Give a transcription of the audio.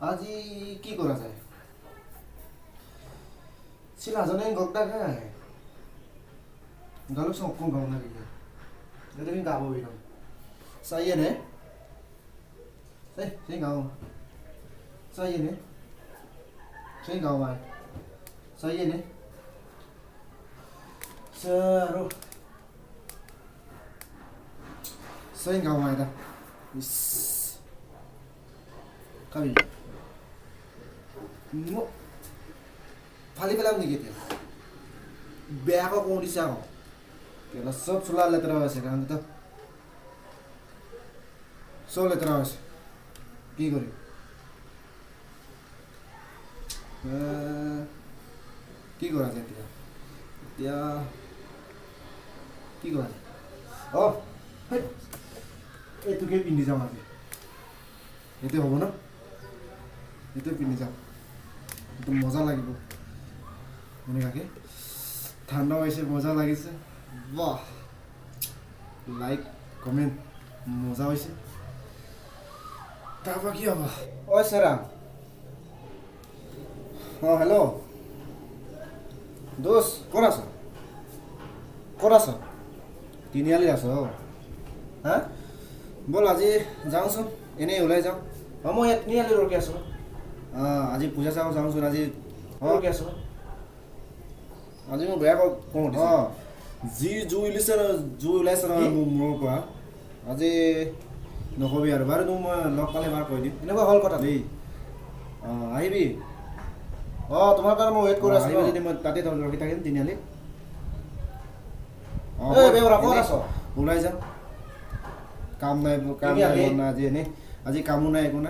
আজি কি কৰা যায় চিলাজনে গকদা খায় গালো সকো গাও না গিয়ে যদি আমি গাবো বিরম সাইয়ে নে সেই গাও সাইয়ে নে সেই গাও ভাই সাইয়ে নে সরো সেই গাও ভাই দা ইস কাবি মো ফালি পেলাম নেকি এতিয়া বেয়াকৈ কওঁ দিছে আকৌ কেলা চব চোলা লেতেৰা হৈ আছে কাৰণ তো চব লেতেৰা হৈছে কি কৰিম কি কৰা যায় এতিয়া এতিয়া কি কৰা যায় অঁ এইটোকে পিন্ধি যাম আজি এইটো হ'ব ন এইটোৱে পিন্ধি যাম এইটো মজা লাগিব এনেকুৱাকে ঠাণ্ডা হৈছে মজা লাগিছে বাহ লাইক কমেণ্ট মজা হৈছে তাৰপৰা কি হ'ব ঐ চেৰাম অঁ হেল্ল' দোষ ক'ত আছ তিনিআলিত আছ হা ব'ল আজি যাওঁচোন এনেই ওলাই যাওঁ অঁ মই ইয়াত তিনিআলি ৰখি আছোঁ আজি পূজা চাব যাওঁচোন আজি ৰখি আছোঁ আজি মই বেয়া কওঁ অঁ যি জুই ওলাইছে নহয় মোৰ পৰা আজি নকবি আৰু বাৰু তোক মই লগ পালে এবাৰ কৈ দিম এনেকুৱা হ'ল কথা দেই অঁ আহিবি অঁ তোমাৰ কাৰণে মই ৱেইট কৰি আছোঁ যদি মই তাতে ৰখি থাকিম তিনিআলিত অঁ ওলাই যাম কাম নাই আজি এনেই আজি কামো নাই একো নাই